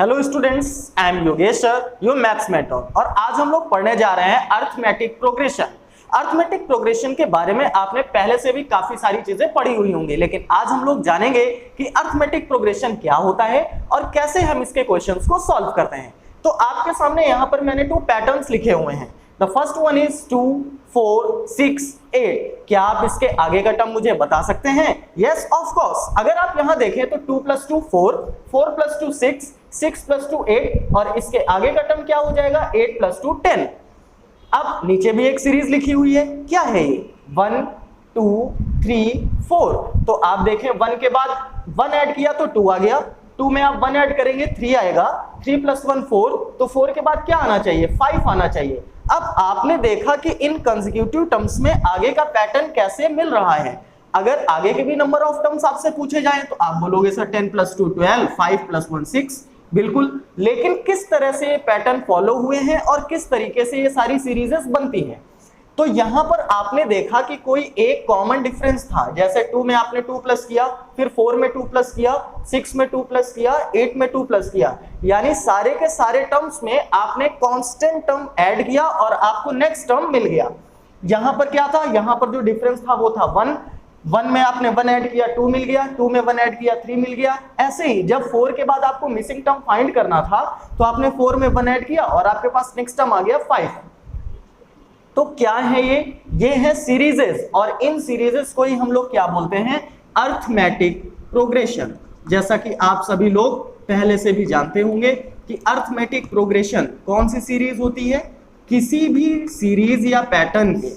Hello students, I am Yogesh sir, your maths mentor. और आज हम लोग पढ़ने जा रहे हैं अर्थमेटिक प्रोग्रेशन। अर्थमेटिक प्रोग्रेशन के बारे में आपने पहले से भी काफी सारी चीजें पढ़ी हुई होंगी, लेकिन आज हम लोग जानेंगे कि अर्थमेटिक प्रोग्रेशन क्या होता है और कैसे हम इसके क्वेश्चंस को सॉल्व करते हैं। तो आपके सामने यहाँ पर मैंने 2 पैटर्न्स लिखे हुए हैं। The first one is 2, 4, 6, 8। क्या आप इसके आगे का टर्म मुझे बता सकते हैं? Yes of course. अगर आप यहाँ देखें तो 2 + 2 4, 4 + 2 6, 6 + 2 8 और इसके आगे का टर्म क्या हो जाएगा? 8 + 2 10। अब नीचे भी एक सीरीज लिखी हुई है, क्या है ये? 1 2 3 4। तो आप देखें 1 के बाद 1 ऐड किया तो 2 आ गया, 2 में आप 1 ऐड करेंगे 3 आएगा, 3 + 1 4, तो 4 के बाद क्या आना चाहिए? 5 आना चाहिए। अब आपने देखा कि इन कंसेक्यूटिव टर्म्स में आगे का पैटर्न कैसे मिल रहा है। अगर आगे के भी नंबर ऑफ टर्म्स आपसे पूछे जाएं तो आप बोलोगे सर 10 + 2 12, 5 + 1 6। बिल्कुल, लेकिन किस तरह से ये पैटर्न फॉलो हुए हैं और किस तरीके से ये सारी सीरीजेस बनती हैं, तो यहां पर आपने देखा कि कोई एक कॉमन डिफरेंस था। जैसे 2 में आपने 2 प्लस किया, फिर 4 में 2 प्लस किया, 6 में 2 प्लस किया, 8 में 2 प्लस किया, यानी सारे के सारे टर्म्स में आपने कांस्टेंट टर्म ऐड किया और आपको नेक्स्ट टर्म मिल गया। यहां पर क्या था? यहां पर जो डिफरेंस था वो था 1 में आपने 1 ऐड किया 2 मिल गया, 2 में 1 ऐड किया 3 मिल गया। ऐसे ही जब 4 के बाद आपको मिसिंग टर्म फाइंड करना था तो आपने 4 में 1 ऐड किया और आपके पास नेक्स्ट टर्म आ गया 5। तो क्या है ये है सीरीजेस, और इन सीरीजेस को ही हम लोग क्या बोलते हैं? Arithmetic progression. जैसा कि आप सभी लोग पहले से भी जानते होंगे कि अर्थमेटिक प्रोग्रेशन कौन सी सीरीज होती है? किसी भी सीरीज या पैटर्न के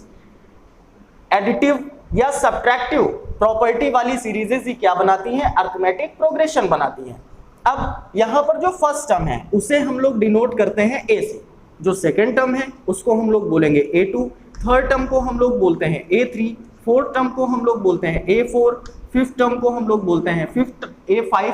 एडिटिव या सब्ट्रैक्टिव प्रॉपर्टी वाली सीरीजेस ही क्या बनाती हैं? अर्थमेटिक प्रोग्रेशन बनाती हैं। अब यहां पर जो फर्स्ट टर्म है उसे हम लोग डिनोट करते हैं ए से, जो सेकेंड टर्म है उसको हम लोग बोलेंगे A2, थर्ड टर्म को हम लोग बोलते हैं A3, फोर्थ टर्म को हम लोग बोलते हैं A4, फिफ्थ टर्म को हम लोग बोलते हैं A5,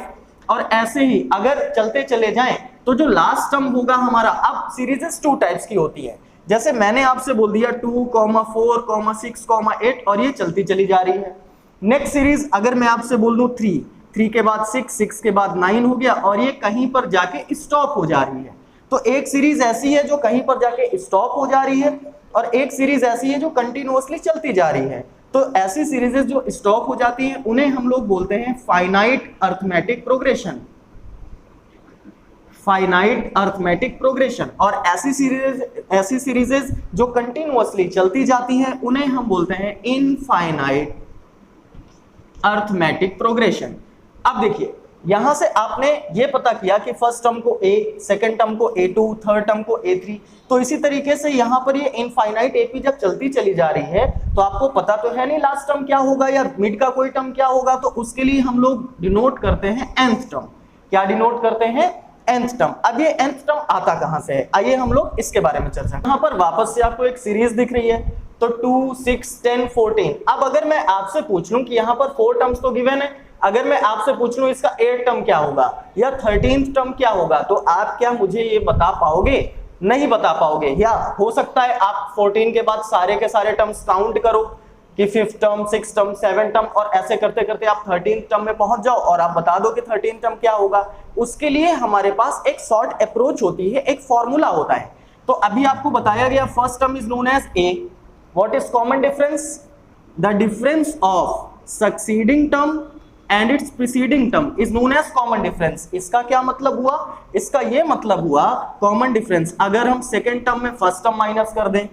और ऐसे ही अगर चलते चले जाएं तो जो लास्ट टर्म होगा हमारा, अब सीरीजेस 2 टाइप्स की होती है। जैसे मैंने आपसे बोल दिया 2, 4, 6, 8 और ये चलती चली जा रही है। नेक्स्ट सीरीज अगर मैं आपसे बोल दूं 3 के बाद 6 के बाद 9 हो गया और ये कहीं पर जाके स्टॉप हो जा रही है। तो एक सीरीज ऐसी है जो कहीं पर जाके स्टॉप हो जा रही है और एक सीरीज ऐसी है जो कंटिन्यूअसली चलती जा रही है। तो ऐसी सीरीजेस जो स्टॉप हो जाती हैं उन्हें हम लोग बोलते हैं finite arithmetic progression. Finite arithmetic progression. और ऐसी सीरीजेस जो कंटिन्यूअसली चलती जाती हैं उन्हें हम बोलते हैं इनफाइनाइट अर्थमेटिक प्रोग्रेशन। अब देखिए, यहां से आपने ये पता किया कि फर्स्ट टर्म को A, सेकंड टर्म को A2, थर्ड टर्म को A3। तो इसी तरीके से यहां पर ये इनफाइनाइट AP जब चलती चली जा रही है तो आपको पता तो है नहीं लास्ट टर्म क्या होगा या मिड का कोई टर्म क्या होगा, तो उसके लिए हम लोग डिनोट करते हैं nth टर्म। क्या डिनोट करते हैं? nth term. अब ये nth टर्म आता कहां से है? आइए हम लोग इसके बारे में चर्चा करें। यहां पर वापस से आपको एक सीरीज दिख रही है, तो 2, 6, 10, 14। अब अगर मैं आपसे पूछ लूं कि यहाँ पर 4 टर्म्स तो गिवन है, अगर मैं आपसे पूछ लूं इसका 8th टर्म क्या होगा या 13th टर्म क्या होगा, तो आप क्या मुझे ये बता पाओगे? नहीं बता पाओगे। या हो सकता है आप 14 के बाद सारे के सारे टर्म्स काउंट करो कि 5th term, 6th term, 7th term, और ऐसे करते करते आप 13th टर्म में पहुंच जाओ और आप बता दो कि 13th टर्म क्या होगा। उसके लिए हमारे पास एक शॉर्ट अप्रोच होती है, एक फॉर्मूला होता है। तो अभी आपको बताया गया first term is known as A। What is common difference? The difference of succeeding term and its preceding term is known as common difference. इसका क्या मतलब हुआ? इसका ये मतलब हुआ कॉमन डिफरेंस। अगर हम सेकेंड टर्म में फर्स्ट टर्म माइनस कर दें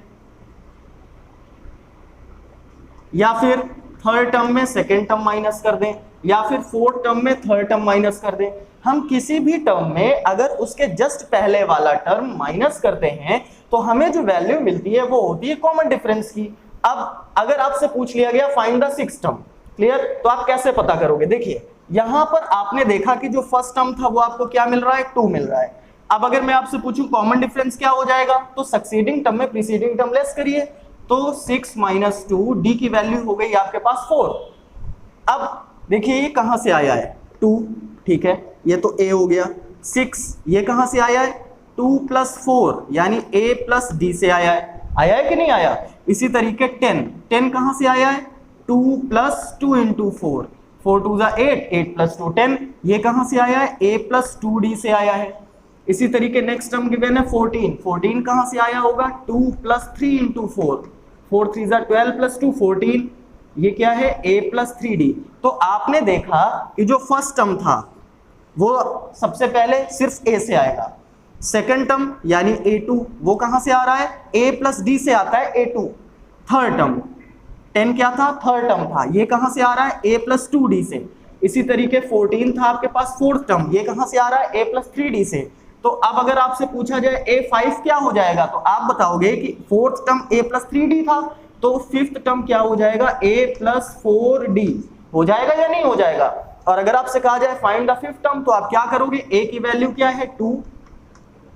या फिर थर्ड टर्म में सेकेंड टर्म माइनस कर दें या फिर फोर्थ टर्म में थर्ड टर्म माइनस कर दें, हम किसी भी टर्म में अगर उसके जस्ट पहले वाला टर्म माइनस करते हैं तो हमें जो वैल्यू मिलती है वो होती है कॉमन डिफरेंस की। अब अगर आपसे पूछ लिया गया find the 6th term, clear, तो आप कैसे पता करोगे? देखिए यहां पर आपने देखा कि जो फर्स्ट टर्म था वो आपको क्या मिल रहा है? 2 मिल रहा है। अब अगर मैं आपसे पूछूं कॉमन डिफरेंस क्या हो जाएगा, तो सक्सीडिंग टर्म में प्रीसीडिंग टर्म लेस करिए, तो 6 - 2, D की वैल्यू हो गई आपके पास 4। अब देखिए ये कहां से आया है? 2, ठीक है, ये तो A हो गया। 6 ये कहां से आया है? 2 + 4 यानी A + D से आया है कि नहीं आया? इसी तरीके 10 कहां से आया है? 2 + 2 × 4, 4 × 2 = 8, 8 + 2 10। ये कहां से आया है? A + 2D से आया है। इसी तरीके नेक्स्ट टर्म गिवन है 14, 14 कहां से आया होगा 2 + 3 × 4, 4 3 12 + 2 14, ये क्या है a + 3d। तो आपने देखा कि जो फर्स्ट टर्म था वो सबसे पहले सिर्फ a से आएगा, सेकंड टर्म यानी a2 वो कहां से आ रहा है a + d से आता है a2, थर्ड टर्म 10 क्या था थर्ड टर्म था, ये कहां से आ रहा है a + 2d से। इसी तरीके 14 था आपके पास फोर्थ टर्म, ये कहां से आ रहा है a + 3d से। तो अब अगर आपसे पूछा जाए a5 क्या हो जाएगा तो आप बताओगे कि फोर्थ टर्म a + 3d था, तो फिफ्थ टर्म क्या हो जाएगा a + 4d हो जाएगा या नहीं हो जाएगा। और अगर आपसे कहा जाए फाइंड द फिफ्थ टर्म तो आप क्या करोगे, a की वैल्यू क्या है 2,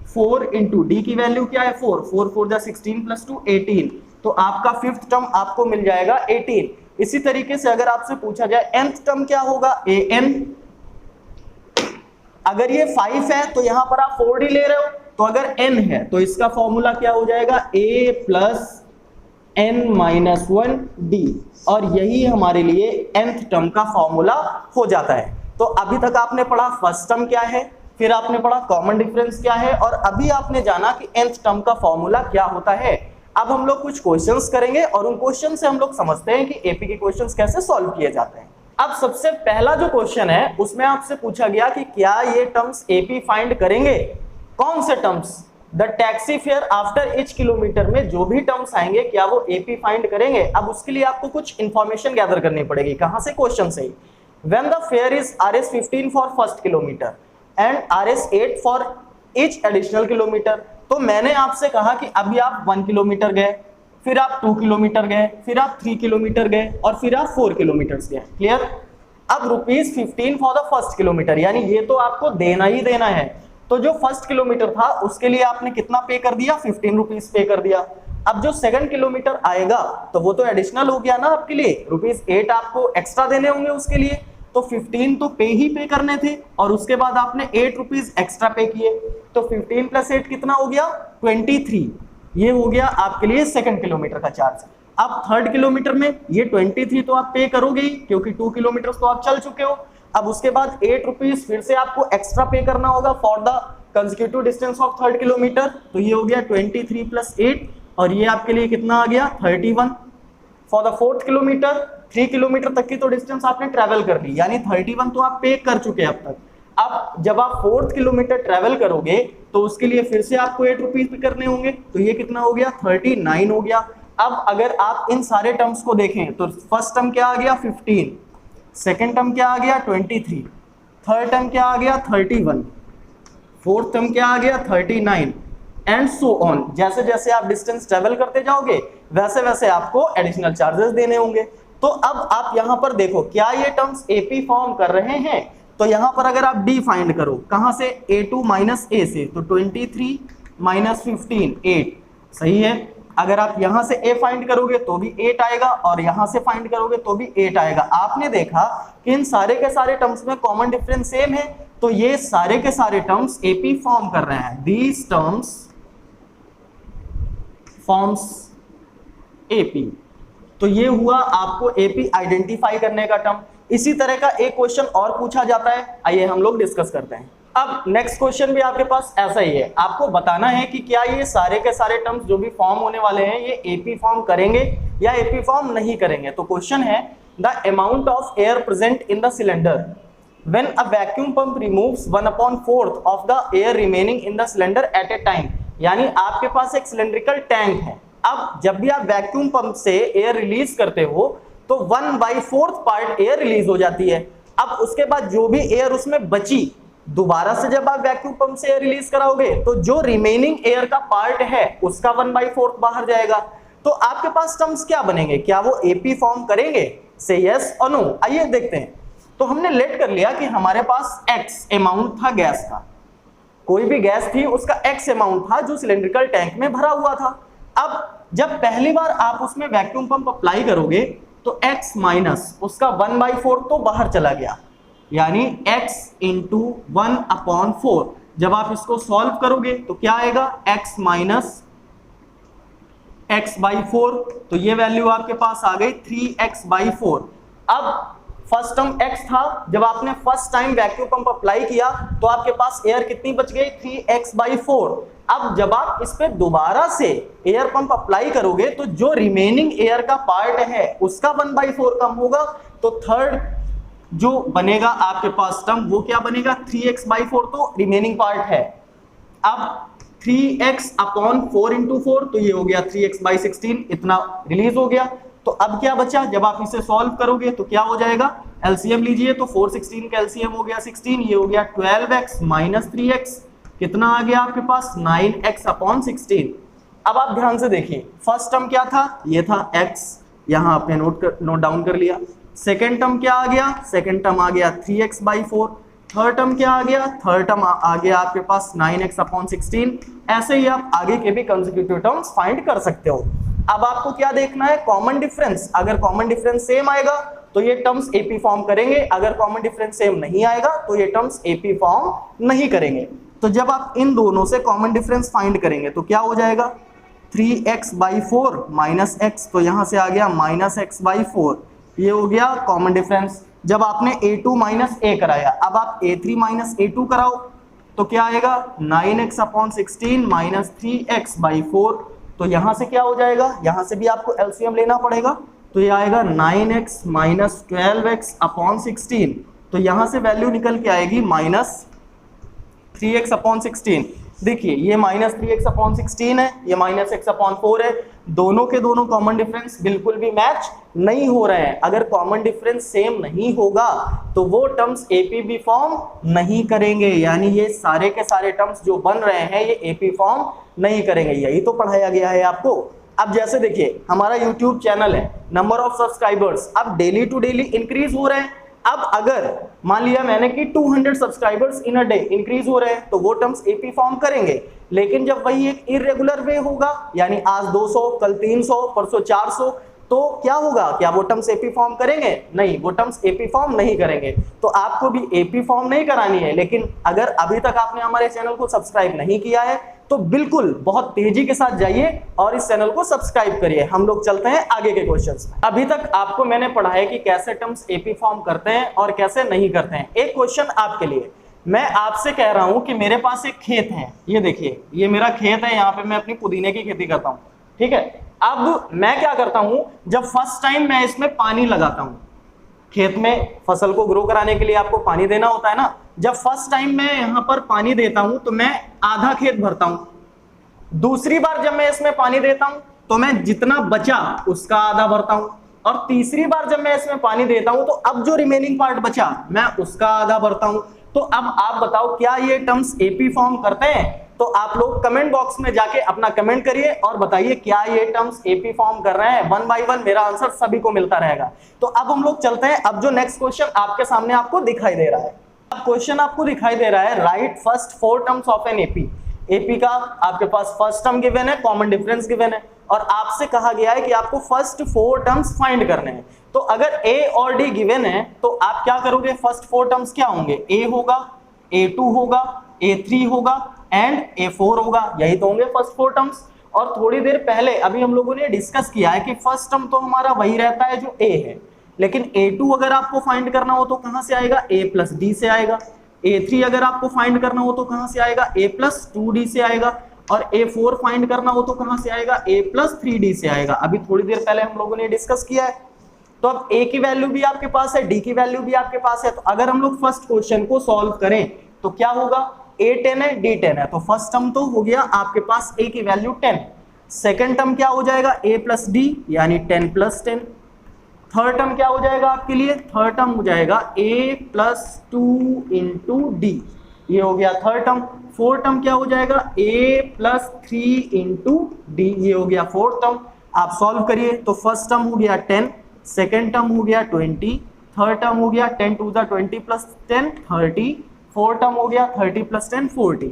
4 × d की वैल्यू क्या है 4, 4 4 16 + 2 18, तो आपका फिफ्थ टर्म आपको मिल जाएगा 18। इसी तरीके से अगर आपसे पूछा जाए nth टर्म क्या होगा an, अगर ये 5 है तो यहां पर आप 4d ले रहे हो, तो अगर n है तो इसका फॉर्मूला क्या हो जाएगा a + n - 1d, और यही हमारे लिए nth टर्म का फॉर्मूला हो जाता है। तो अभी तक आपने पढ़ा फर्स्ट टर्म क्या है, फिर आपने पढ़ा कॉमन डिफरेंस क्या है, और अभी आपने जाना कि nth टर्म का फॉर्मूला क्या होता है। अब हम लोग कुछ क्वेश्चंस करेंगे और उन क्वेश्चन से हम लोग समझते हैं कि एपी के क्वेश्चंस कैसे सॉल्व किए जाते हैं। अब सबसे पहला जो क्वेश्चन है उसमें आपसे पूछा गया कि क्या ये टर्म्स एपी फाइंड करेंगे। कौन से terms, the taxi fare after each kilometre में जो भी टर्म्स आएंगे क्या वो एपी फाइंड करेंगे। अब उसके लिए आपको कुछ इंफॉर्मेशन गैदर करनी पड़ेगी, कहां से, क्वेश्चन से ही। When the fare is Rs15 for first kilometre and Rs8 for each additional kilometre. तो मैंने आपसे कहा कि अभी आप 1 किलोमीटर गए, फिर आप 2 किलोमीटर गए, फिर आप 3 किलोमीटर गए और फिर आप 4 किलोमीटर गए, क्लियर। अब ₹15 फॉर द फर्स्ट किलोमीटर, यानी ये तो आपको देना ही देना है। तो जो फर्स्ट किलोमीटर था उसके लिए आपने कितना पे कर दिया, ₹15 पे कर दिया। अब जो सेकंड किलोमीटर आएगा तो वो तो एडिशनल हो गया ना आपके लिए, ₹8 आपको एक्स्ट्रा देने होंगे उसके लिए, तो 15 तो पे करने थे और उसके बाद आपने ₹8 एक्स्ट्रा पे किए, तो 15 + 8 कितना हो गया 23, ये हो गया आपके लिए सेकंड किलोमीटर का चार्ज। अब थर्ड किलोमीटर में ये 23 तो आप पे करोगे ही क्योंकि 2 किलोमीटर तो आप चल चुके हो। अब उसके बाद ₹8 फिर से आपको एक्स्ट्रा पे करना होगा for the consecutive distance of third kilometre, तो ये हो गया 23 + 8 और ये आपके लिए कितना आ गया 31। For the fourth kilometre 3 kilometre तक की तो डिस्टेंस आपने ट्रेवल कर ली, यानी 31 तो आप पे कर चुके हैं अब तक। अब जब आप 4th किलोमीटर ट्रेवल करोगे तो उसके लिए फिर से आपको ₹8 पे करने होंगे, तो ये कितना हो गया 39 हो गया। अब अगर आप इन सारे टर्म्स को देखें तो फर्स्ट टर्म क्या आ गया 15, सेकेंड टर्म क्या आ गया 23, थर्ड टर्म क्या आ गया 31, फोर्थ टर्म क्या आ गया 39 एंड सो ऑन। जैसे जैसे आप डिस्टेंस ट्रेवल करते जाओगे वैसे वैसे आपको एडिशनल चार्जेस देने होंगे। तो अब आप यहां पर देखो क्या ये टर्म्स एपी फॉर्म कर रहे हैं, तो यहां पर अगर आप डी फाइंड करो कहां से a2 - a से, तो 23 - 15 8, सही है। अगर आप यहां से a फाइंड करोगे तो भी 8 आएगा और यहां से फाइंड करोगे तो भी 8 आएगा। आपने देखा कि इन सारे के सारे टर्म्स में कॉमन डिफरेंस सेम है, तो ये सारे के सारे टर्म्स एपी फॉर्म कर रहे हैं। दीज टर्म्स फॉर्म्स एपी, तो ये हुआ आपको एपी आइडेंटिफाई करने का टर्म। इसी तरह का एक क्वेश्चन और पूछा जाता है, आइए हम लोग डिस्कस करते हैं। अब नेक्स्ट क्वेश्चन भी आपके पास ऐसा ही है, आपको बताना है कि क्या ये सारे के सारे टर्म्स जो भी फॉर्म होने वाले हैं ये एपी फॉर्म करेंगे या एपी फॉर्म नहीं करेंगे। तो क्वेश्चन है the amount of air present in the cylinder when a vacuum pump removes 1/4 of the air remaining in the cylinder eight A time. यानी आपके पास एक सिलेंड्रिकल टैंक है, अब जब भी आप वैक्यूम पंप से एयर रिलीज करते हो तो 1/4 पार्ट एयर रिलीज हो जाती है। अब उसके बाद जो भी एयर उसमें बची, दोबारा से जब आप वैक्यूम पंप से एयर रिलीज कराओगे तो जो रिमेनिंग एयर का पार्ट है उसका 1/4 बाहर जाएगा। तो आपके पास टर्म्स क्या बनेंगे, क्या वो एपी फॉर्म करेंगे, से यस और नो। आइए देखते हैं। तो हमने लेट कर लिया कि हमारे पास x अमाउंट था गैस का, कोई भी गैस थी उसका x अमाउंट था जो सिलेंड्रिकल टैंक में भरा हुआ था। अब जब पहली बार आप उसमें वैक्यूम पंप अप्लाई करोगे तो x माइनस उसका 1/4 तो बाहर चला गया, यानी x × 1/4। जब आप इसको सॉल्व करोगे तो क्या आएगा x माइनस x/4, तो ये वैल्यू आपके पास आ गई 3x/4। अब फर्स्ट टर्म x था, जब आपने first time vacuum pump apply किया तो आपके पास एयर कितनी बच गई, 3x/4। अब जब आप इस पे दोबारा से एयर पंप अप्लाई करोगे तो जो रिमेनिंग एयर का पार्ट है उसका 1/4 कम होगा, तो थर्ड जो बनेगा आपके पास टर्म वो क्या बनेगा, 3x/4 तो रिमेनिंग पार्ट है। अब 3x/4 × 4 तो ये हो गया 3x/16, इतना रिलीज हो गया। तो अब क्या बचा, जब आप इसे सॉल्व करोगे तो क्या हो जाएगा, एलसीएम लीजिए तो 4 16 का एलसीएम हो गया 16, ये हो गया 12x - 3x, कितना आ गया आपके पास 9x/16। अब आप ध्यान से देखिए, फर्स्ट टर्म क्या था, ये था x, यहां आपने नोट डाउन कर लिया। सेकेंड टर्म क्या आ गया, सेकेंड टर्म आ गया 3x/4। थर्ड टर्म क्या आ गया, थर्ड टर्म आ गया आपके पास 9x/16। ऐसे ही आप आगे के भी कंसेक्यूटिव टर्म्स फाइंड कर सकते हो। अब आपको क्या देखना है, कॉमन डिफरेंस। अगर कॉमन डिफरेंस सेम आएगा तो ये टर्म्स एपी फॉर्म करेंगे, अगर कॉमन डिफरेंस सेम नहीं आएगा तो ये टर्म्स एपी फॉर्म नहीं करेंगे। तो जब आप इन दोनों से कॉमन डिफरेंस फाइंड करेंगे तो क्या हो जाएगा, 3x/4 - x, तो यहां से आ गया -x/4, ये हो गया कॉमन डिफरेंस। जब आपने a2 - a कराया, अब आप a3 - a2 कराओ तो क्या आएगा, 9x/16 - 3x/4, तो यहां से क्या हो जाएगा, यहां से भी आपको एलसीएम लेना पड़ेगा, तो ये आएगा 9x - 12x/16, तो यहां से वैल्यू निकल के आएगी -3x/16। देखिए ये -3x/16 है, ये -x/4 है, दोनों के दोनों कॉमन डिफरेंस बिल्कुल भी मैच नहीं हो रहे हैं। अगर कॉमन डिफरेंस सेम नहीं होगा तो वो टर्म्स एपी भी फॉर्म नहीं करेंगे, यानी ये सारे के सारे टर्म्स जो बन रहे हैं ये एपी फॉर्म नहीं करेंगे, यही तो पढ़ाया गया है आपको। अब जैसे देखिए हमारा यूट्यूब चैनल है, नंबर ऑफ सब्सक्राइबर्स अब डेली टू डेली इंक्रीज हो रहे हैं। अब अगर मान लिया मैंने कि 200 subscribers in a day increase हो रहे हैं तो वो टर्म्स एपी फॉर्म करेंगे, लेकिन जब वही एक इरेगुलर वे होगा, यानी आज 200 कल 300 परसों 400, तो क्या होगा, क्या वो टर्म्स एपी फॉर्म करेंगे, नहीं, वो टर्म्स एपी फॉर्म नहीं करेंगे। तो आपको भी एपी फॉर्म नहीं करानी है, लेकिन अगर अभी तक आपने हमारे चैनल को सब्सक्राइब नहीं किया है तो बिल्कुल बहुत तेजी के साथ जाइए और इस चैनल को सब्सक्राइब करिए। हम लोग चलते हैं आगे के क्वेश्चंस में। अभी तक आपको मैंने पढ़ाया कि कैसे टर्म्स एपी फॉर्म करते हैं और कैसे नहीं करते हैं। एक क्वेश्चन आपके लिए, मैं आपसे कह रहा हूं कि मेरे पास एक खेत है, ये देखिए ये मेरा खेत है, यहाँ पे मैं अपनी पुदीने की खेती करता हूँ, ठीक है। अब मैं क्या करता हूं, जब फर्स्ट टाइम मैं इसमें पानी लगाता हूं, खेत में फसल को ग्रो कराने के लिए आपको पानी देना होता है ना, जब फर्स्ट टाइम मैं यहां पर पानी देता हूं तो मैं आधा खेत भरता हूं। दूसरी बार जब मैं इसमें पानी देता हूं तो मैं जितना बचा उसका आधा भरता हूं, और तीसरी बार जब मैं इसमें पानी देता हूं तो अब जो रिमेनिंग पार्ट बचा मैं उसका आधा भरता हूं। तो अब आप बताओ क्या ये टर्म्स एपी फॉर्म करते हैं? तो आप लोग कमेंट बॉक्स में जाके अपना कमेंट करिए और बताइए क्या ये टर्म्स एपी फॉर्म कर रहे हैं। 1 बाय 1 मेरा आंसर सभी को मिलता रहेगा। तो अब हम लोग चलते हैं, अब जो नेक्स्ट क्वेश्चन आपके सामने आपको दिखाई दे रहा है, अब क्वेश्चन आपको दिखाई दे रहा है, right first 4 terms of an AP. AP का आपके पास फर्स्ट टर्म गिवन है, कॉमन डिफरेंस गिवन है, और आपसे कहा गया है कि आपको फर्स्ट 4 टर्म्स फाइंड करने हैं। तो अगर ए और डी गिवन है तो आप क्या करोगे, फर्स्ट 4 टर्म्स क्या होंगे, ए होगा, A2 होगा, A3 होगा एंड A4 होगा, यही तो होंगे फर्स्ट 4 टर्म्स। और थोड़ी देर पहले अभी हम लोगों ने डिस्कस किया है कि फर्स्ट टर्म तो हमारा वही रहता है जो A है, लेकिन A2 अगर आपको फाइंड करना हो तो कहां से आएगा, A + D से आएगा। A3 अगर आपको फाइंड करना हो तो कहां से आएगा, A + 2D से आएगा। और A4 फाइंड करना हो तो कहां से आएगा, A + 3D से आएगा। अभी थोड़ी देर पहले हम लोगों ने डिस्कस किया है। तो अब A की वैल्यू भी आपके पास है, D की वैल्यू भी आपके पास है। तो अगर हम लोग फर्स्ट क्वेश्चन को सॉल्व करें तो क्या होगा, A 10 है, D 10 है, तो फर्स्ट टर्म तो हो गया आपके पास A की वैल्यू 10। सेकंड टर्म क्या हो जाएगा, A + D यानी 10 + 10। थर्ड टर्म क्या हो जाएगा आपके लिए, थर्ड टर्म हो जाएगा A + 2 × D, ये हो गया थर्ड टर्म। फोर्थ टर्म क्या हो जाएगा, A + 3 × D, ये हो गया फोर्थ टर्म। आप सॉल्व करिए तो फर्स्ट टर्म हो गया 10, सेकेंड टर्म हो गया 20, थर्ड टर्म हो गया 10 to the 20 + 10 30, फोर्थ टर्म हो गया 30 + 10 40।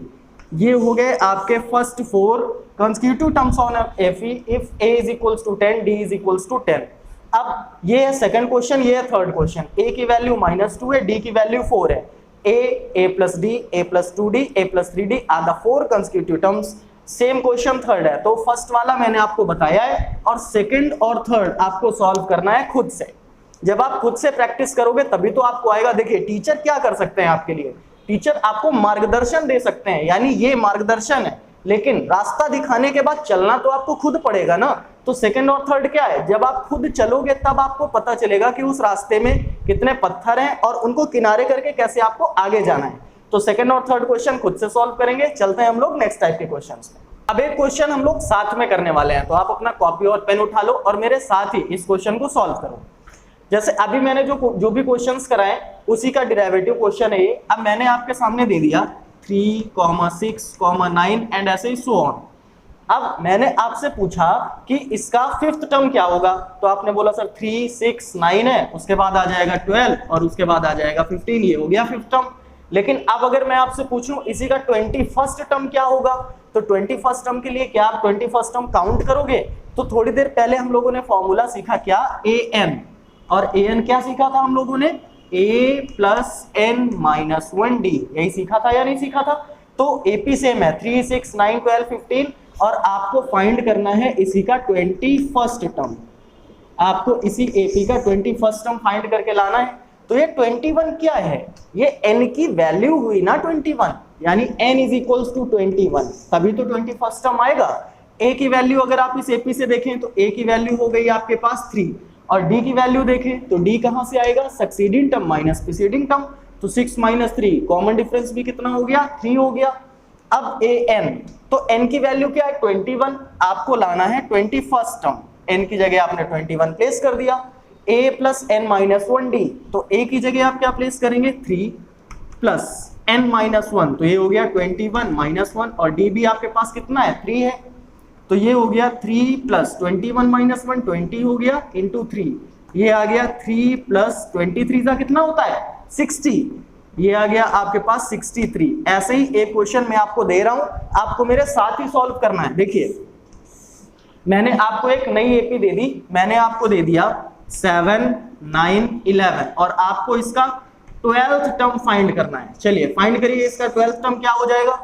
ये हो गए आपके first 4 consecutive terms on FE if A = 10, D = 10। अब ये है सेकंड क्वेश्चन, ये है थर्ड क्वेश्चन। A की वैल्यू -2 है, D की वैल्यू 4 है। A + D, A + 2D, A + 3D are the 4 consecutive terms. Same question third है, तो फर्स्ट वाला मैंने आपको बताया है और सेकंड और थर्ड आपको सॉल्व करना है खुद से। जब आप खुद से प्रैक्टिस करोगे तभी तो आपको आएगा। देखिए टीचर क्या कर सकते हैं आपके लिए, टीचर आपको मार्गदर्शन दे सकते हैं, यानी ये मार्गदर्शन है, लेकिन रास्ता दिखाने के बाद चलना तो आपको खुद पड़ेगा ना। तो सेकंड और थर्ड क्या है, जब आप खुद चलोगे तब आपको पता चलेगा कि उस रास्ते में कितने पत्थर हैं और उनको किनारे करके कैसे आपको आगे जाना है। तो सेकंड और थर्ड क्वेश्चन खुद से सॉल्व करेंगे। चलते हैं हम लोग नेक्स्ट टाइप के क्वेश्चंस में। अब एक क्वेश्चन हम लोग साथ में करने वाले हैं, तो आप अपना कॉपी और पेन उठा लो और मेरे साथ ही इस क्वेश्चन को सॉल्व करो। जैसे अभी मैंने जो भी क्वेश्चंस कराए उसी का डेरिवेटिव क्वेश्चन है ये। अब मैंने आपके सामने दे दिया 3, 6, 9 एंड ऐसे ही सो ऑन। अब मैंने आपसे पूछा कि इसका फिफ्थ टर्म क्या होगा, तो आपने बोला सर 3, 6, 9 है, उसके बाद आ जाएगा 12 और उसके बाद आ जाएगा 15, ये हो गया फिफ्थ टर्म। लेकिन अब अगर मैं आपसे पूछूं इसी का 21st टर्म क्या होगा, तो 21st टर्म के लिए क्या आप 21st टर्म काउंट करोगे? तो थोड़ी देर पहले हम लोगों ने फॉर्मूला सीखा क्या, an, और an क्या सीखा था हम लोगों ने, a plus n minus 1d, यही सीखा था या नहीं सीखा था? तो AP सेम है 3, 6, 9, 12, 15 और आपको फाइंड करना है इसी का 21st टर्म। आपको इसी AP का 21st टर्म फाइंड करके लाना है। तो ये 21 क्या है, ये n की वैल्यू हुई ना 21, यानी n इज इक्वल्स टू 21, तभी तो 21st टर्म आएगा। a की वैल्यू अगर आप इस AP से देखें तो a की वैल्यू हो गई आपके पास 3 और d की वैल्यू देखें तो d कहां से आएगा, succeeding term minus preceding term, तो 6 माइनस 3 कॉमन डिफरेंस भी कितना हो गया, 3 हो गया। अब an, तो n की वैल्यू क्या है 21, आपको लाना है 21st टर्म, n की जगह आपने 21 प्लेस कर दिया, a plus n minus 1d, तो a की जगह आप क्या प्लेस करेंगे 3 प्लस n माइनस 1, तो ये हो गया 21 माइनस 1 और d भी आपके पास कितना है 3 है, तो ये हो गया 3 प्लस 21 माइनस 1 20 हो गया इंटू 3, ये आ गया 3 प्लस 23 का कितना होता है 60, ये आ गया आपके पास 63। ऐसे ही एक क्वेश्चन मैं आपको दे रहा हूं, आपको मेरे साथ ही सॉल्व करना है। देखिए मैंने आपको एक नई एपी दे दी, मैंने आपको दे दिया 7, 9, 11 और आपको इसका 12th टर्म फाइंड करना है। चलिए फाइंड करिए, इसका 12th टर्म क्या हो जाएगा।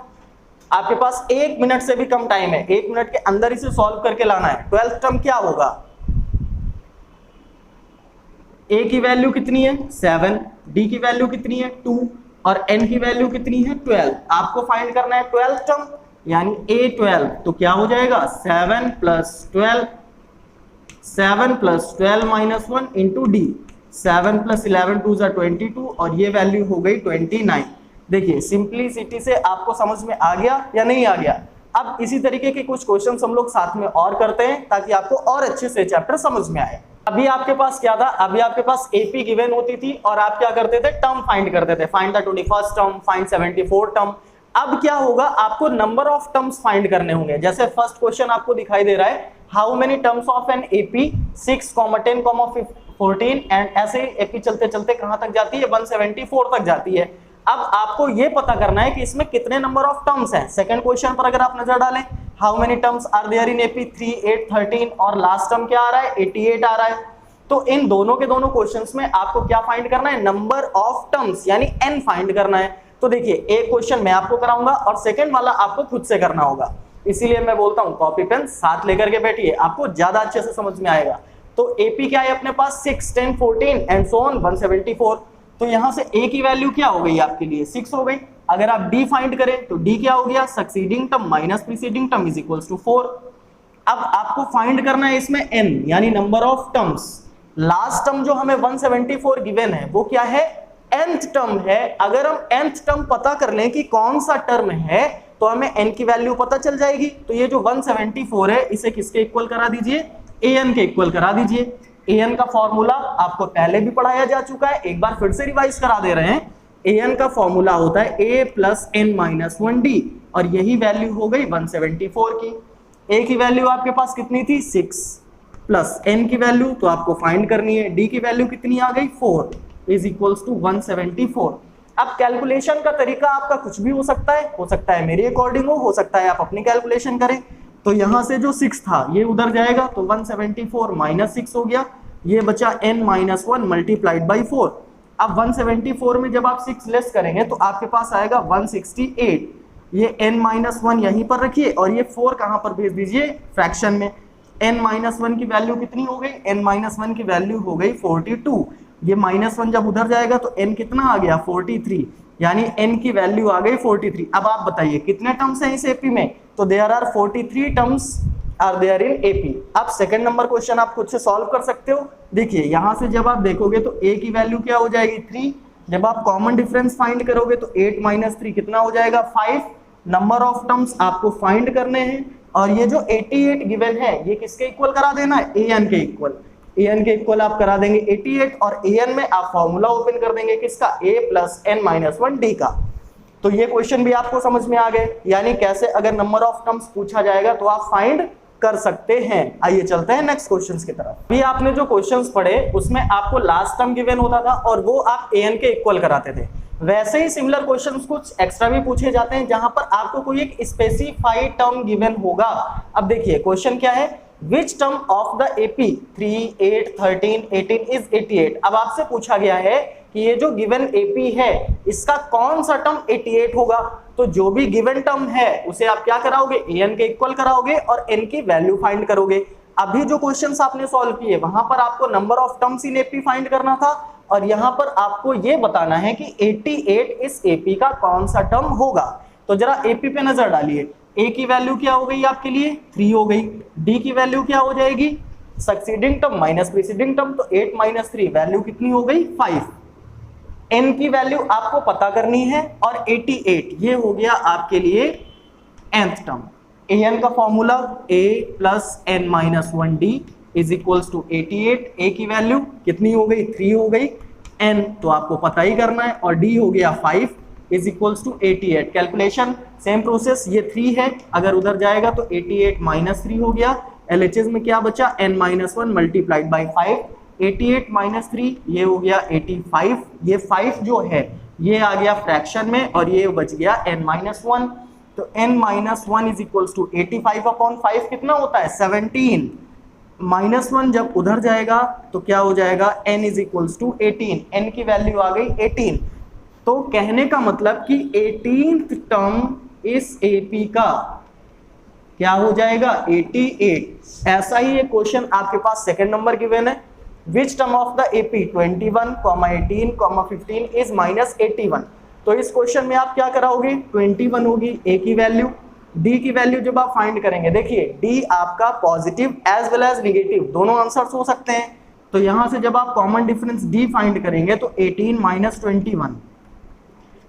आपके पास 1 मिनट से भी कम टाइम है, 1 मिनट के अंदर इसे सॉल्व करके लाना है। 12th टर्म क्या होगा, a की वैल्यू कितनी है 7, d की वैल्यू कितनी है 2 और n की वैल्यू कितनी है 12। आपको फाइंड करना है 12th टर्म यानी a12, तो क्या हो जाएगा 7 plus 12 minus 1 into D, 7 plus 11 2 जा 22 और ये वैल्यू हो गई 29। देखिए सिंपलिसिटी से आपको समझ में आ गया या नहीं आ गया। अब इसी तरीके के कुछ क्वेश्चंस हम लोग साथ में और करते हैं ताकि आपको और अच्छे से चैप्टर समझ में आए। अभी आपके पास क्या था, अभी आपके पास एपी गिवन होती थी और आप क्या करते थे, टर्म फाइंड करते थे, find the 21st term, find 74 term. अब क्या होगा, आपको नंबर ऑफ टर्म्स फाइंड करने होंगे। जैसे फर्स्ट क्वेश्चन आपको दिखाई दे रहा है, how many terms of an AP 6, 10, 14 and ऐसे एपी चलते चलते कहां तक जाती है 174 तक जाती है। अब आपको ये पता करना है कि इसमें कितने नंबर ऑफ टर्म्स हैं। सेकंड क्वेश्चन पर अगर आप नजर डालें, how many terms are there in AP 3, 8, 13 और लास्ट टर्म क्या आ रहा है 88 आ रहा है। तो इन दोनों के दोनों क्वेश्चंस में आपको क्या फाइंड करना है, नंबर ऑफ टर्म्स यानी n फाइंड करना है। तो देखिए एक क्वेश्चन मैं आपको कराऊंगा और सेकंड वाला आपको खुद से करना होगा, इसीलिए मैं बोलता हूं कॉपी पेन साथ लेकर के बैठिए, आपको ज्यादा अच्छे से समझ में आएगा। तो एपी क्या है अपने पास 6, 10, 14 एंड सो ऑन 174। तो यहां से a की वैल्यू क्या हो गई आपके लिए 6 हो गई। अगर आप d फाइंड करें तो d क्या हो गया, succeeding term minus preceding term is equals to 4। अब आपको फाइंड करना है इसमें n यानी number of terms. Last term जो हमें 174 गिवन है वो क्या है, nth टर्म है। अगर हम nth टर्म पता कर लें कि कौन सा टर्म है तो हमें n की वैल्यू पता चल जाएगी। तो ये जो 174 है इसे किसके इक्वल करा दीजिए, an के इक्वल करा दीजिए। an का फॉर्मूला आपको पहले भी पढ़ाया जा चुका है, एक बार फिर से रिवाइज करा दे रहे हैं। an का फॉर्मूला होता है a plus n minus 1d और यही वैल्यू हो गई 174 की। a की वैल्यू आपके पास कितनी थी 6 प्लस n की वैल्यू तो आपको फाइंड करनी है, d की वैल्यू कितनी आ गई 4 इज इक्वल्स टू 174। अब कैलकुलेशन का तरीका आपका कुछ भी हो सकता है मेरे अकॉर्डिंग हो सकता है आप अपनी कैलकुलेशन करें। तो यहां से जो 6 था ये उधर जाएगा तो 174 माइनस 6 हो गया, ये बचा n माइनस 1 मल्टीप्लाइड बाई 4। अब 174 में जब आप 6 लेस करेंगे तो आपके पास आएगा 168। ये n माइनस 1 यहीं पर रखिए और ये 4 कहां पर भेज दीजिए फ्रैक्शन में। n-1 की वैल्यू कितनी हो गई, n-1 की वैल्यू हो गई 42। ये -1 जब उधर जाएगा तो n कितना आ गया 43, यानी n की वैल्यू आ गई 43। अब आप बताइए कितने टर्म्स हैं इस एपी में, तो there are 43 terms are there in AP. अब सेकंड नंबर क्वेश्चन आप खुद से सॉल्व कर सकते हो। देखिए यहां से जब आप देखोगे तो a की वैल्यू क्या हो जाएगी 3, जब आप कॉमन डिफरेंस फाइंड करोगे तो 8 - 3 कितना हो जाएगा 5। नंबर ऑफ टर्म्स आपको फाइंड करने हैं और ये जो 88 गिवन है ये किसके इक्वल करा देना है, an के इक्वल। an के इक्वल आप करा देंगे 88 और an में आप फॉर्मूला ओपन कर देंगे किसका, a + n - 1 d का। तो ये क्वेश्चन भी आपको समझ में आ गए, यानी कैसे अगर नंबर ऑफ टर्म्स पूछा जाएगा तो आप फाइंड कर सकते हैं। आइए चलते हैं नेक्स्ट क्वेश्चंस की तरफ। भी आपने जो क्वेश्चंस पढ़े उसमें आपको लास्ट टर्म गिवन होता था और वो आप an के इक्वल कराते थे। वैसे ही सिमिलर क्वेश्चंस कुछ एक्स्ट्रा भी पूछे जाते हैं जहां पर आपको कोई एक स्पेसिफाइड टर्म गिवन होगा। अब देखिए क्वेश्चन क्या है, which term of the AP 3, 8, 13, 18 is 88। अब आपसे पूछा गया है कि ये जो गिवन एपी है इसका कौन सा टर्म 88 होगा। तो जो भी गिवन टर्म है उसे आप क्या कराओगे, an के इक्वल कराओगे और n की वैल्यू फाइंड करोगे। अभी जो क्वेश्चंस आपने सॉल्व किए वहां पर आपको number of terms in AP find करना था और यहां पर आपको ये बताना है कि 88 इस एपी का कौन सा टर्म होगा। तो जरा एपी पे नजर डालिए, a की वैल्यू क्या हो गई आपके लिए 3 हो गई, d की वैल्यू क्या हो जाएगी succeeding term minus preceding term, तो 8 - 3 वैल्यू कितनी हो गई 5। n की वैल्यू आपको पता करनी है और 88 ये हो गया आपके लिए nth टर्म। an का formula a + n-1d is equals to 88। a की वैल्यू कितनी हो गई 3 हो गई, n तो आपको पता ही करना है और d हो गया 5 is equals to 88। Calculation same process, ये 3 है अगर उधर जाएगा तो 88 - 3 हो गया, LHS में क्या बचा n-1 मल्टीप्लाइड बाई 5, 88 - 3 ये हो गया 85। ये 5 जो है ये आ गया फ्रैक्शन में और ये बच गया n-1। तो n-1 इज इक्वल्स टू 85/5 कितना होता है 17। -1 जब उधर जाएगा तो क्या हो जाएगा n is equals to 18, n की वैल्यू आ गई 18। तो कहने का मतलब कि 18th टर्म इस एपी का क्या हो जाएगा 88। ऐसा ही एक क्वेश्चन आपके पास सेकंड नंबर गिवन है, which term of the AP 21, 18, 15 is -81। तो इस क्वेश्चन में आप क्या कराओगे 21 होगी a की वैल्यू, d की वैल्यू जब आप फाइंड करेंगे, देखिए d आपका positive as well as negative दोनों आंसर्स हो सकते हैं। तो यहां से जब आप कॉमन डिफरेंस d फाइंड करेंगे तो 18 - 21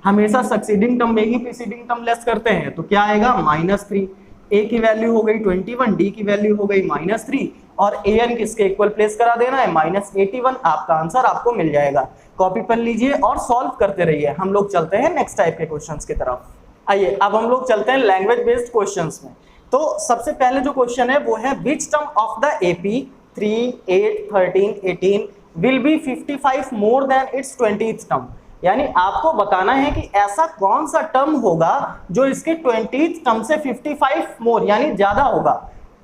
हमेशा सक्सीडिंग टर्म में ही प्रीसीडिंग टर्म लेस करते हैं, तो क्या आएगा -3। a की वैल्यू हो गई 21, d की वैल्यू हो गई -3 और an किसके इक्वल प्लेस करा देना है -81। आपका आंसर आपको मिल जाएगा। कॉपी पर लीजिए और सॉल्व करते रहिए। हम लोग चलते हैं नेक्स्ट टाइप के क्वेश्चंस की तरफ। आइए अब हम लोग चलते हैं लैंग्वेज बेस्ड क्वेश्चंस में। तो सबसे पहले जो क्वेश्चन है वो है which term of the AP 3, 8, 13, 18 will be 55 more than it's 20th term. यानी आपको बताना है कि ऐसा कौन सा टर्म होगा जो इसके 20th टर्म से 55 मोर यानी ज्यादा होगा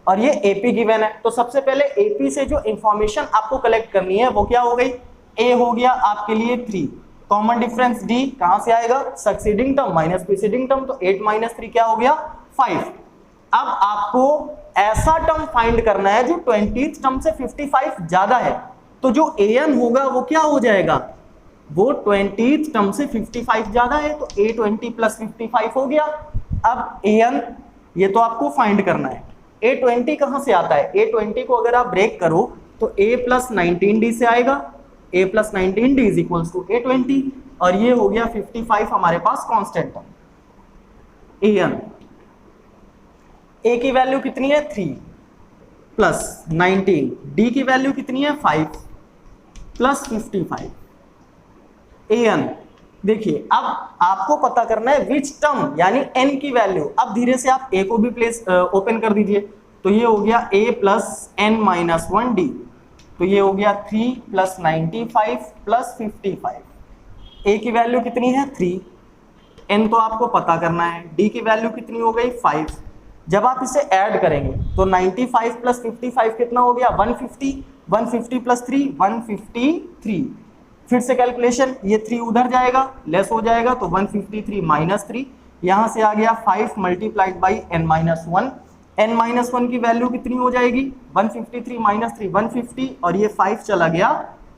और ये एपी गिवन है। तो सबसे पहले एपी से जो इंफॉर्मेशन आपको कलेक्ट करनी है वो क्या हो गई, ए हो गया आपके लिए 3, कॉमन डिफरेंस डी कहां से आएगा succeeding term minus preceding term, तो 8 - 3 क्या हो गया 5। अब आपको ऐसा टर्म फाइंड करना है जो 20th टर्म से 55 ज्यादा है। तो जो an होगा वो क्या हो जाएगा, वो 20th टर्म से 55 ज्यादा है, तो a20 + 55 हो गया। अब an ये तो आपको फाइंड करना है। a20 कहां से आता है, a20 को अगर आप ब्रेक करो तो a + 19d से आएगा, a + 19d is equals to a20 और ये हो गया 55 हमारे पास कांस्टेंट टर्म an। a की वैल्यू कितनी है 3 + 19, d की वैल्यू कितनी है 5 + 55 an। देखिए अब आपको पता करना है विच टर्म यानी n की वैल्यू। अब धीरे से आप a को भी प्लेस ओपन कर दीजिए, तो ये हो गया a + n-1d, तो ये हो गया 3 + 95 + 55। a की वैल्यू कितनी है 3, n तो आपको पता करना है, d की वैल्यू कितनी हो गई 5। जब आप इसे ऐड करेंगे तो 95 + 55 कितना हो गया 150, 150 + 3 153। फिर से कैलकुलेशन, ये 3 उधर जाएगा लेस हो जाएगा तो 153 - 3, यहां से आ गया 5 × n-1 n-1 की वैल्यू कितनी हो जाएगी 153 माइनस 3 150 और ये 5 चला गया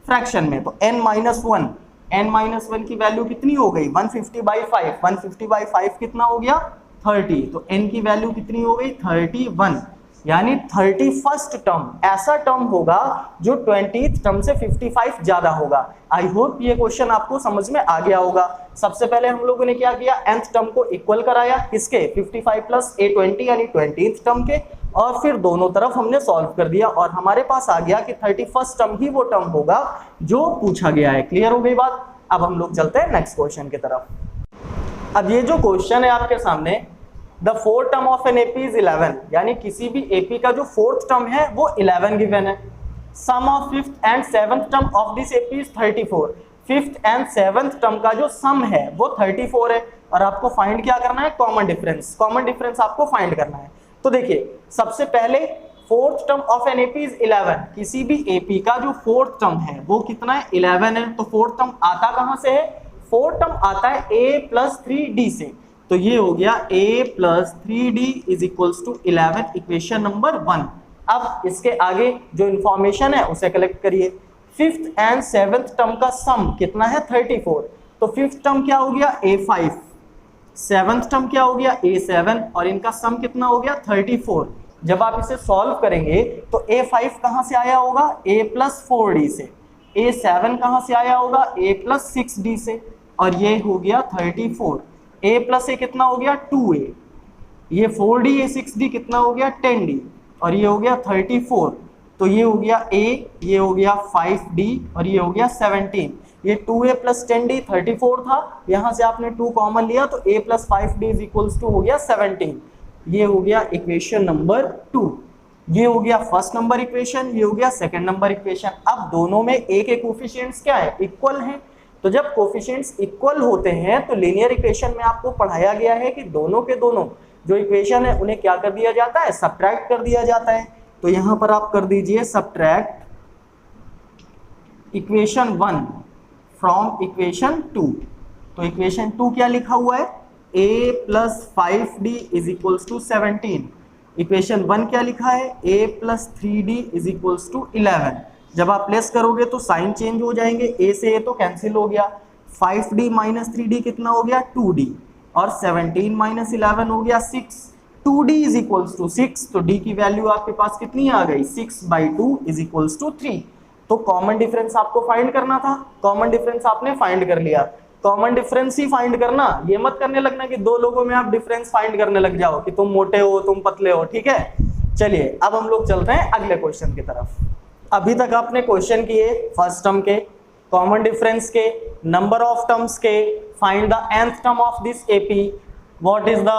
फ्रैक्शन में, तो n-1 की वैल्यू कितनी हो गई 150/5 150/5 कितना हो गया 30, तो n की वैल्यू कितनी हो गई 31, यानी 31st टर्म ऐसा टर्म होगा जो 20th टर्म से 55 ज्यादा होगा। आई होप ये क्वेश्चन आपको समझ में आ गया होगा। सबसे पहले हम लोगों ने क्या किया, nth टर्म को इक्वल कराया किसके 55 प्लस a20 यानी 20th टर्म के, और फिर दोनों तरफ हमने सॉल्व कर दिया और हमारे पास आ गया कि 31st टर्म ही वो टर्म होगा जो पूछा गया है। क्लियर हो गई बात। अब हम लोग चलते हैं नेक्स्ट क्वेश्चन की तरफ। अब ये जो क्वेश्चन है आपके सामने, the fourth term of an AP is 11, यानी किसी भी एपी का जो फोर्थ टर्म है वो 11 गिवन है। Sum of fifth and seventh term of this AP is 34, fifth and seventh term का जो सम है वो 34 है और आपको फाइंड क्या करना है, कॉमन डिफरेंस। कॉमन डिफरेंस आपको फाइंड करना है। तो देखिए सबसे पहले fourth term of an AP is 11, किसी भी एपी का जो फोर्थ टर्म है वो कितना है 11 है। तो फोर्थ टर्म आता कहां से है, फोर्थ टर्म आता है a प्लस 3d से, तो ये हो गया a plus 3d is equals to 11, equation number 1। अब इसके आगे जो इंफॉर्मेशन है उसे कलेक्ट करिए। फिफ्थ एंड सेवंथ टर्म का सम कितना है 34, तो फिफ्थ टर्म क्या हो गया a5, सेवंथ टर्म क्या हो गया a7 और इनका सम कितना हो गया 34। जब आप इसे सॉल्व करेंगे तो a5 कहां से आया होगा a प्लस 4d से, a7 कहां से आया होगा a प्लस 6d से, और ये हो गया 34। a प्लस a कितना हो गया 2a, ये 4d ये 6d कितना हो गया 10d, और ये हो गया 34। तो ये हो गया a, ये हो गया 5d और ये हो गया 17। ये 2a प्लस 10d 34 था, यहां से आपने 2 कॉमन लिया तो a plus 5d is equals to हो गया 17। ये हो गया इक्वेशन नंबर 2। ये हो गया फर्स्ट नंबर इक्वेशन, ये हो गया सेकंड नंबर इक्वेशन। अब दोनों में a के कोफिशिएंट्स क्या है, इक्वल हैं। तो जब कोफिशिएंट्स इक्वल होते हैं तो लीनियर इक्वेशन में आपको पढ़ाया गया है कि दोनों के दोनों जो इक्वेशन है उन्हें क्या कर दिया जाता है, सब्ट्रैक्ट कर दिया जाता है। तो यहां पर आप कर दीजिए सब्ट्रैक्ट इक्वेशन 1 फ्रॉम इक्वेशन 2। तो इक्वेशन 2 क्या लिखा हुआ है, a plus 5d is equals to 17। Equation 1 क्या लिखा है, a plus 3d is equals to 11। जब आप प्लेस करोगे तो साइन चेंज हो जाएंगे, a से a तो कैंसिल हो गया, 5d माइनस 3d कितना हो गया 2d, और 17 माइनस 11 हो गया 6। 2d इज इक्वल्स टू 6, तो d की वैल्यू आपके पास कितनी आ गई 6/2 इज इक्वल्स टू 3। तो कॉमन डिफरेंस आपको फाइंड करना था, कॉमन डिफरेंस आपने फाइंड कर लिया। कॉमन डिफरेंस ही फाइंड करना, ये मत करने लगना कि दो लोगों में आप डिफरेंस फाइंड करने लग जाओ कि तुम मोटे हो तुम पतले हो, ठीक है। चलिए अब हम लोग चलते हैं अगले क्वेश्चन की तरफ। अभी तक आपने क्वेश्चन किए फर्स्ट टर्म के, कॉमन डिफरेंस के, नंबर ऑफ टर्म्स के, find the nth term of this AP, what is the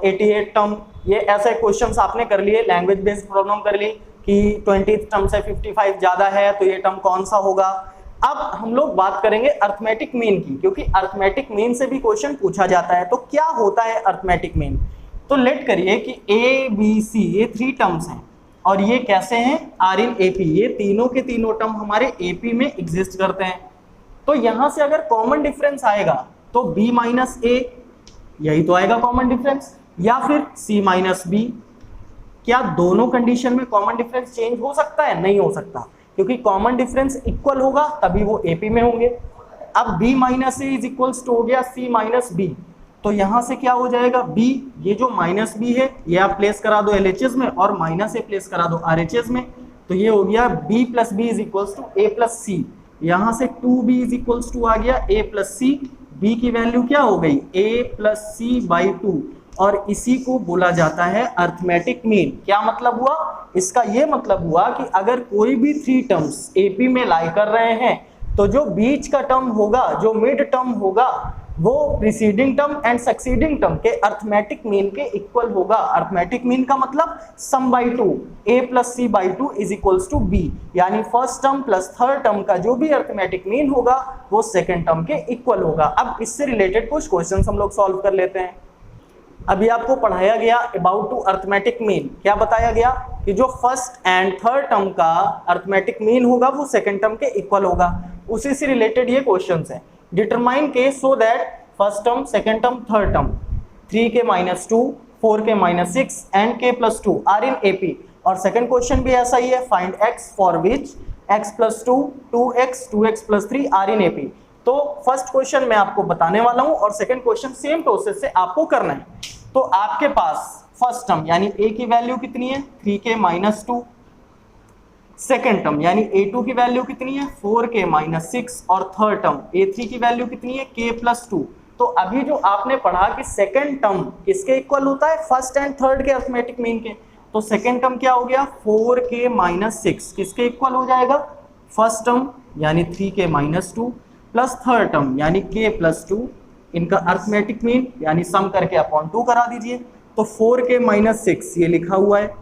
88 term, ये ऐसे क्वेश्चंस आपने कर लिए। लैंग्वेज बेस्ड प्रॉब्लम कर ली कि 20th टर्म से 55 ज्यादा है तो ये टर्म कौन सा होगा। अब हम लोग बात करेंगे अर्थमेटिक मीन की, क्योंकि अर्थमेटिक मीन से भी क्वेश्चन पूछा जाता है। तो क्या होता है अर्थमेटिक मीन, तो लेट करिए कि a b c ये 3 टर्म्स हैं और ये कैसे हैं, आर इन एपी, ये तीनों के तीनों टर्म हमारे एपी में एग्जिस्ट करते हैं। तो यहां से अगर कॉमन डिफरेंस आएगा तो b माइनस ए, यही तो आएगा कॉमन डिफरेंस, या फिर c माइनस बी। क्या दोनों कंडीशन में कॉमन डिफरेंस चेंज हो सकता है, नहीं हो सकता, क्योंकि कॉमन डिफरेंस इक्वल होगा तभी वो एपी में होंगे। अब b minus a is equals to हो गया c माइनस बी, तो यहां से क्या हो जाएगा b, ये जो माइनस b है ये आप प्लेस करा दो LHS में और माइनस a प्लेस करा दो RHS में, तो ये हो गया b plus B is equals to a plus C. यहां से 2b इज इक्वल्स टू आ गया a प्लस सी, b की वैल्यू क्या हो गई a प्लस सी बाई 2, और इसी को बोला जाता है अर्थमेटिक मीन। क्या मतलब हुआ, इसका ये मतलब हुआ कि अगर कोई भी 3 टर्म्स एपी में लाई कर रहे हैं तो जो बीच का टर्म होगा, जो मिड टर्म होगा, वो preceding term and succeeding term के अर्थमेटिक मीन के इक्वल होगा। अर्थमेटिक मीन का मतलब sum by 2, a plus C by 2 is equals to b, यानी first term plus third term का जो भी अर्थमेटिक मीन होगा वो सेकंड टर्म के इक्वल होगा। अब इससे रिलेटेड कुछ क्वेश्चंस हम लोग सॉल्व कर लेते हैं। अभी आपको पढ़ाया गया अबाउट टू अर्थमेटिक मीन, क्या बताया गया कि जो फर्स्ट एंड थर्ड टर्म का अर्थमेटिक मीन होगा वो सेकंड टर्म के इक्वल होगा। उसी से रिलेटेड ये क्वेश्चंस हैं। डिटरमाइन के so that first term, second term, third term, 3 के -2, 4k minus 6 and k plus 2 are in AP। और सेकंड क्वेश्चन भी ऐसा ही है, find x for which x plus 2, 2x, 2x plus 3 are in AP। तो first question मैं आपको बताने वाला हूं और सेकंड क्वेश्चन सेम प्रोसेस से आपको करना है। तो आपके पास फर्स्ट टर्म यानी a की वैल्यू कितनी है 3k minus 2, सेकेंड टर्म यानी a2 की वैल्यू कितनी है 4k minus 6 और थर्ड टर्म a3 की वैल्यू कितनी है k plus 2। तो अभी जो आपने पढ़ा कि सेकेंड टर्म किसके इक्वल होता है फर्स्ट एंड थर्ड के अरिथमेटिक मीन के, तो सेकेंड टर्म क्या हो गया 4k minus 6 किसके इक्वल हो जाएगा फर्स्ट टर्म यानी 3k minus 2 plus third term यानी k plus 2, इनका अरिथमेटिक मीन यानी सम करके अपॉन 2 करा दीजिए। तो 4k minus 6 ये लिखा हुआ है,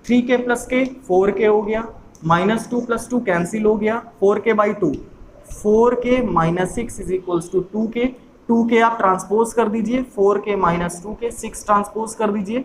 3k plus k 4k हो गया, माइनस 2 plus 2 कैंसिल हो गया, 4k by 2 4k minus 6 is equals to 2k, 2k आप ट्रांसपोज कर दीजिए, 4k minus 2k 6 ट्रांसपोज कर दीजिए,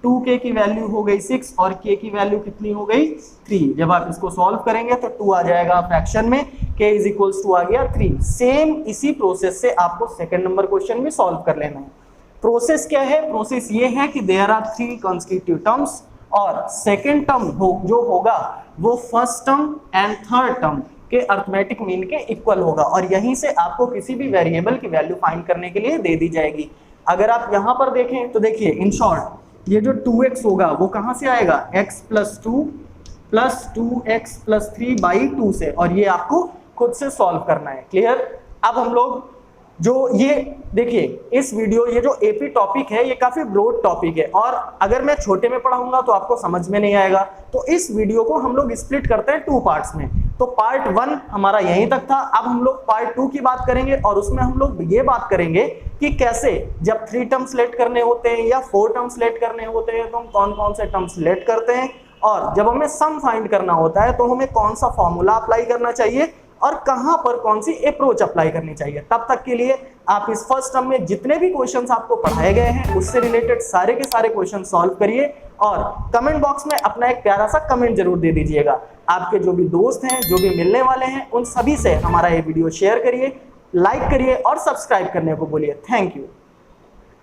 2k की वैल्यू हो गई 6 और k की वैल्यू कितनी हो गई 3। जब आप इसको सॉल्व करेंगे तो 2 आ जाएगा फ्रैक्शन में, k इज इक्वल्स टू आ गया 3। सेम इसी प्रोसेस से आपको सेकंड नंबर क्वेश्चन भी सॉल्व कर लेना है। प्रोसेस क्या है, प्रोसेस ये है कि देयर आर 3 कॉन्स्टिट्यूटिव टर्म्स और सेकेंड टर्म जो होगा वो first term and third term के अरिथमेटिक मीन के इक्वल होगा और यहीं से आपको किसी भी वेरिएबल की वैल्यू फाइंड करने के लिए दे दी जाएगी। अगर आप यहाँ पर देखें तो देखिए इन शॉर्ट ये जो 2x होगा वो कहाँ से आएगा x plus 2 plus 2x plus 3 by 2 से, और ये आपको खुद से सॉल्व करना है। क्लियर। अब हम लोग जो ये देखिए इस वीडियो ये जो एपी टॉपिक है ये काफी ब्रॉड टॉपिक है और अगर मैं छोटे में पढ़ाऊंगा तो आपको समझ में नहीं आएगा, तो इस वीडियो को हम लोग स्प्लिट करते हैं 2 पार्ट्स में। तो पार्ट 1 हमारा यहीं तक था, अब हम लोग पार्ट 2 की बात करेंगे और उसमें हम लोग ये बात करेंगे कि कैसे जब 3 टर्म सिलेक्ट करने होते हैं या 4 टर्म सिलेक्ट करने होते हैं तो हम कौन कौन से टर्म सिलेक्ट करते हैं, और जब हमें सम फाइंड करना होता है तो हमें कौन सा फॉर्मूला अप्लाई करना चाहिए और कहां पर कौन सी अप्रोच अप्लाई करनी चाहिए। तब तक के लिए आप इस फर्स्ट टर्म में जितने भी क्वेश्चंस आपको पढ़ाए गए हैं उससे रिलेटेड सारे के सारे क्वेश्चन सॉल्व करिए और कमेंट बॉक्स में अपना एक प्यारा सा कमेंट जरूर दे दीजिएगा। आपके जो भी दोस्त हैं जो भी मिलने वाले हैं उन सभी से हमारा ये वीडियो शेयर करिए, लाइक करिए और सब्सक्राइब करने को बोलिए। Thank you.